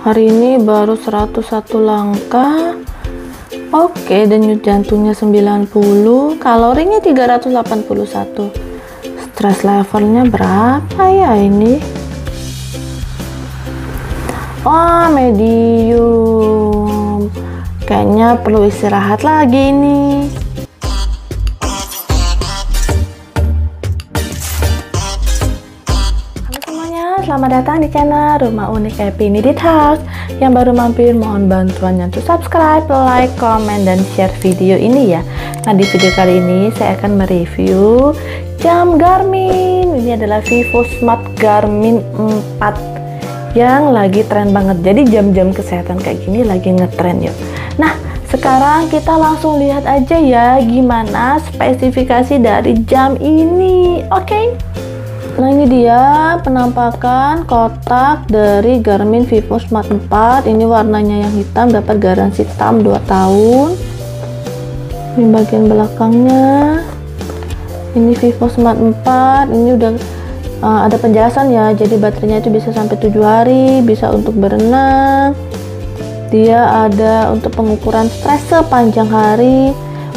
Hari ini baru 101 langkah. Oke, denyut jantungnya 90, kalorinya 381. Stress levelnya berapa ya ini? Oh, medium. Kayaknya perlu istirahat lagi ini. Halo semuanya, selamat datang di channel Rumah Unik Happy Needed House. Yang baru mampir mohon bantuannya untuk subscribe, like, komen, dan share video ini ya. Nah, di video kali ini saya akan mereview jam Garmin. Ini adalah Vivo Smart Garmin 4 yang lagi tren banget. Jadi jam-jam kesehatan kayak gini lagi ngetren yuk. Nah, sekarang kita langsung lihat aja ya gimana spesifikasi dari jam ini. Oke. Nah, ini dia penampakan kotak dari Garmin Vivo Smart 4. Ini warnanya yang hitam, dapat garansi TAM 2 tahun. Ini bagian belakangnya. Ini Vivo Smart 4. Ini udah ada penjelasan ya. Jadi baterainya itu bisa sampai 7 hari, bisa untuk berenang. Dia ada untuk pengukuran stres sepanjang hari,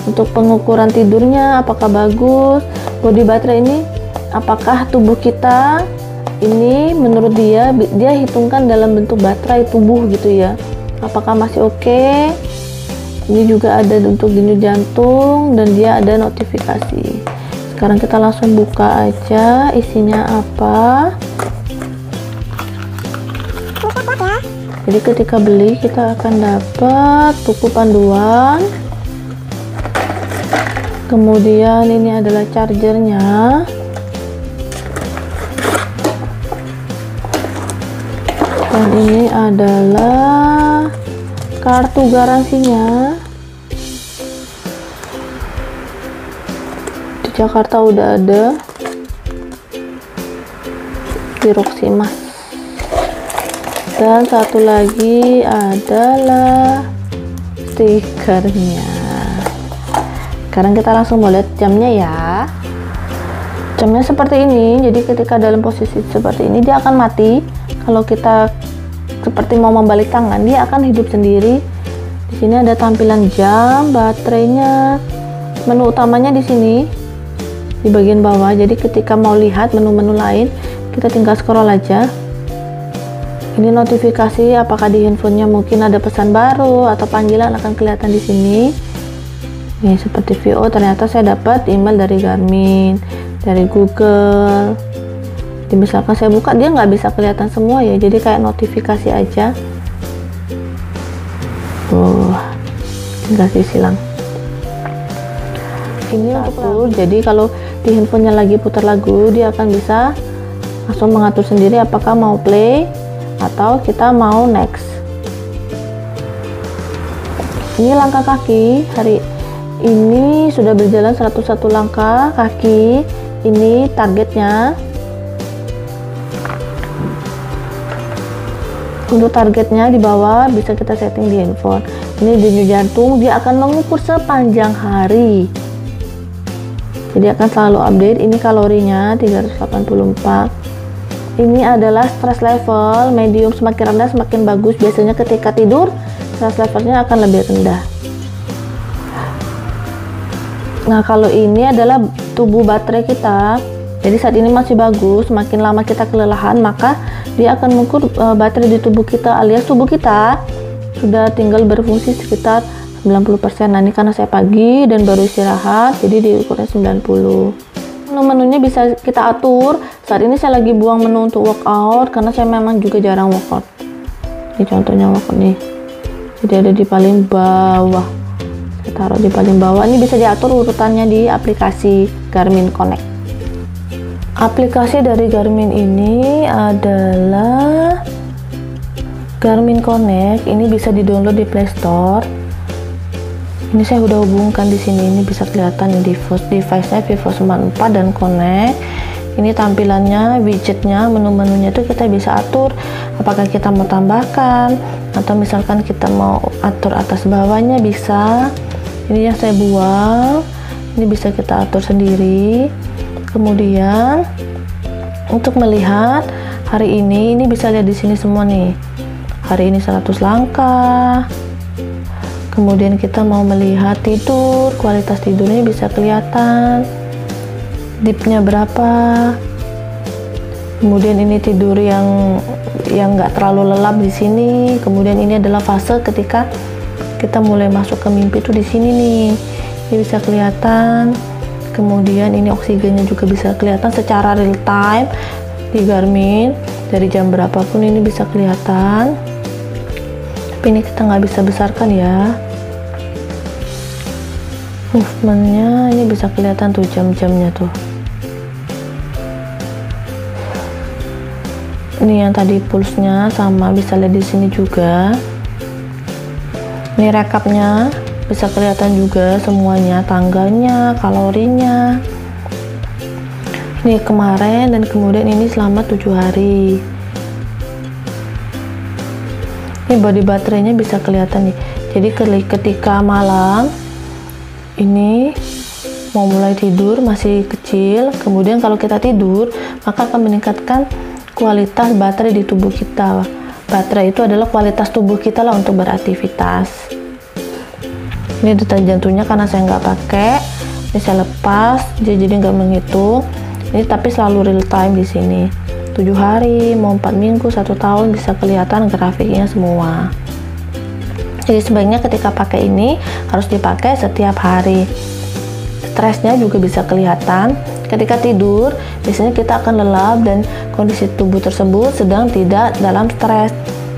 untuk pengukuran tidurnya apakah bagus. Bodi baterai ini apakah tubuh kita ini menurut dia hitungkan dalam bentuk baterai tubuh gitu ya, apakah masih oke. Ini juga ada untuk denyut jantung dan dia ada notifikasi. Sekarang kita langsung buka aja isinya apa. Jadi ketika beli kita akan dapat buku panduan, kemudian ini adalah chargernya, dan ini adalah kartu garansinya. Di Jakarta udah ada, di Roximas. Dan satu lagi adalah stikernya. Sekarang kita langsung mau lihat jamnya ya. Jamnya seperti ini, jadi ketika dalam posisi seperti ini dia akan mati. Kalau kita seperti mau membalik tangan, dia akan hidup sendiri. Di sini ada tampilan jam, baterainya, menu utamanya di sini di bagian bawah. Jadi ketika mau lihat menu-menu lain, kita tinggal scroll aja. Ini notifikasi apakah di handphonenya mungkin ada pesan baru atau panggilan akan kelihatan di sini. Nih seperti VO, ternyata saya dapat email dari Garmin, dari Google. Jadi misalkan saya buka, dia nggak bisa kelihatan semua ya, jadi kayak notifikasi aja. Tinggal silang. Ini untuk lagu, jadi kalau di handphonenya lagi putar lagu, dia akan bisa langsung mengatur sendiri apakah mau play atau kita mau next. Ini langkah kaki, hari ini sudah berjalan 101 langkah kaki. Ini targetnya. Untuk targetnya di bawah bisa kita setting di handphone. Ini denyut jantung, dia akan mengukur sepanjang hari. Jadi akan selalu update. Ini kalorinya 384. Ini adalah stress level medium, semakin rendah semakin bagus. Biasanya ketika tidur stress levelnya akan lebih rendah. Nah, kalau ini adalah tubuh baterai kita. Jadi saat ini masih bagus. Semakin lama kita kelelahan, maka dia akan mengukur baterai di tubuh kita, alias tubuh kita sudah tinggal berfungsi sekitar 90%. Nah, ini karena saya pagi dan baru istirahat, jadi diukurnya 90. Menu-menunya bisa kita atur. Saat ini saya lagi buang menu untuk workout karena saya memang juga jarang workout. Ini contohnya workout nih. Jadi ada di paling bawah. Saya taruh di paling bawah. Ini bisa diatur urutannya di aplikasi Garmin Connect. Aplikasi dari Garmin ini adalah Garmin Connect. Ini bisa di-download di Play Store. Ini saya udah hubungkan di sini. Ini bisa kelihatan di device-nya Vivo Smart 4 dan Connect. Ini tampilannya, widgetnya, menu-menunya itu kita bisa atur apakah kita mau tambahkan atau misalkan kita mau atur atas bawahnya bisa. Ini yang saya buang. Ini bisa kita atur sendiri. Kemudian untuk melihat hari ini bisa lihat di sini semua nih. hari ini 100 langkah. Kemudian kita mau melihat tidur, kualitas tidurnya bisa kelihatan, deepnya berapa. Kemudian ini tidur yang nggak terlalu lelap di sini. Kemudian ini adalah fase ketika kita mulai masuk ke mimpi tuh di sini nih, ini bisa kelihatan. Kemudian ini oksigennya juga bisa kelihatan secara real time di Garmin, dari jam berapapun ini bisa kelihatan. Tapi ini kita nggak bisa besarkan ya. Movementnya ini bisa kelihatan tuh jam-jamnya tuh. Ini yang tadi pulsnya sama bisa lihat di sini juga. Ini rekapnya bisa kelihatan juga semuanya, tanggalnya, kalorinya. Ini kemarin dan kemudian ini selama 7 hari. Ini body baterainya bisa kelihatan nih. Jadi ketika malam ini mau mulai tidur masih kecil, kemudian kalau kita tidur maka akan meningkatkan kualitas baterai di tubuh kita. Baterai itu adalah kualitas tubuh kita lah untuk beraktivitas. Ini detak jantungnya karena saya nggak pakai, ini saya lepas, jadi nggak menghitung. Ini tapi selalu real time di sini. 7 hari, mau 4 minggu, 1 tahun bisa kelihatan grafiknya semua. Jadi sebaiknya ketika pakai ini harus dipakai setiap hari. Stresnya juga bisa kelihatan. Ketika tidur, biasanya kita akan lelap dan kondisi tubuh tersebut sedang tidak dalam stres.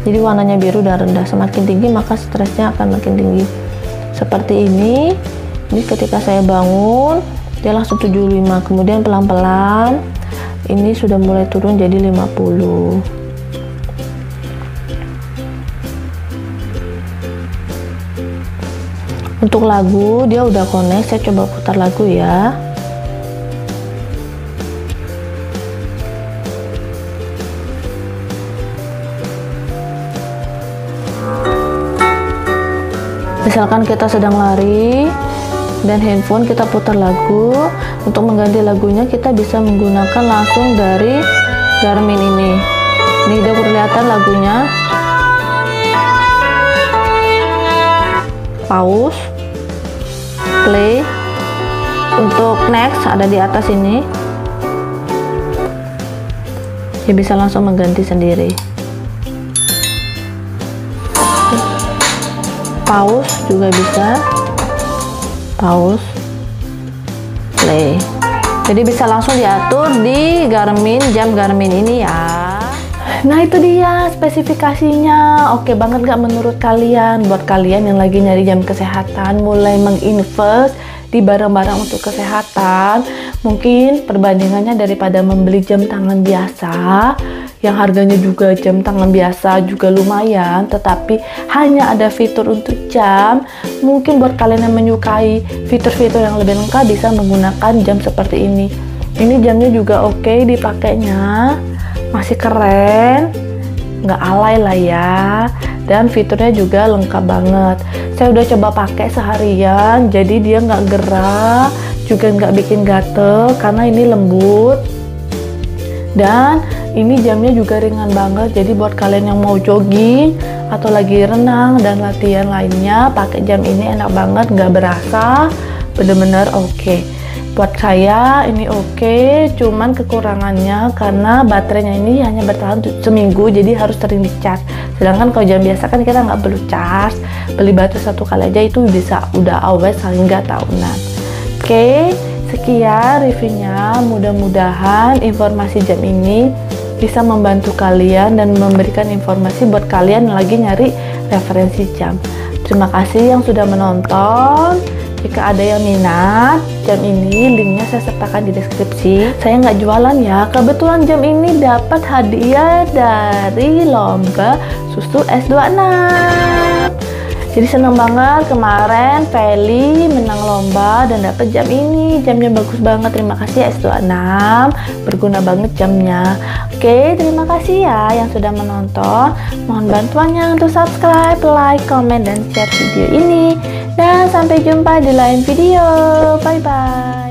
Jadi warnanya biru dan rendah. Semakin tinggi maka stresnya akan makin tinggi. Seperti ini. Ini ketika saya bangun dia langsung 75, kemudian pelan-pelan ini sudah mulai turun jadi 50. Untuk lagu dia udah connect, saya coba putar lagu ya. Misalkan kita sedang lari dan handphone kita putar lagu, untuk mengganti lagunya kita bisa menggunakan langsung dari Garmin ini. Ini udah kelihatan lagunya. Pause, play. Untuk next ada di atas ini. Ya bisa langsung mengganti sendiri. Pause juga bisa. Pause, play. Jadi bisa langsung diatur di Garmin, jam Garmin ini ya. Nah itu dia spesifikasinya. Oke banget gak menurut kalian? Buat kalian yang lagi nyari jam kesehatan, mulai menginvest di barang-barang untuk kesehatan, mungkin perbandingannya daripada membeli jam tangan biasa yang harganya juga jam tangan biasa juga lumayan, tetapi hanya ada fitur untuk jam. Mungkin buat kalian yang menyukai fitur-fitur yang lebih lengkap bisa menggunakan jam seperti ini. Ini jamnya juga oke dipakainya, masih keren, nggak alay lah ya, dan fiturnya juga lengkap banget. Saya udah coba pakai seharian, jadi dia nggak gerak, juga nggak bikin gatel karena ini lembut. Dan ini jamnya juga ringan banget, jadi buat kalian yang mau jogging atau lagi renang dan latihan lainnya, pakai jam ini enak banget, nggak berasa, bener-bener oke. Buat saya ini oke, cuman kekurangannya karena baterainya ini hanya bertahan seminggu, jadi harus sering dicas. Sedangkan kalau jam biasa kan kita nggak perlu cas, beli baterai satu kali aja itu bisa udah awet hingga tahunan. Oke, sekian reviewnya. Mudah-mudahan informasi jam ini bisa membantu kalian dan memberikan informasi buat kalian yang lagi nyari referensi jam. Terima kasih yang sudah menonton. Jika ada yang minat jam ini, linknya saya sertakan di deskripsi. Saya nggak jualan ya, kebetulan jam ini dapat hadiah dari lomba susu S26. Jadi seneng banget, kemarin Feli menang lomba dan dapat jam ini. Jamnya bagus banget, terima kasih S26, berguna banget jamnya. Oke, terima kasih ya yang sudah menonton. Mohon bantuannya untuk subscribe, like, comment, dan share video ini. Dan sampai jumpa di lain video. Bye bye.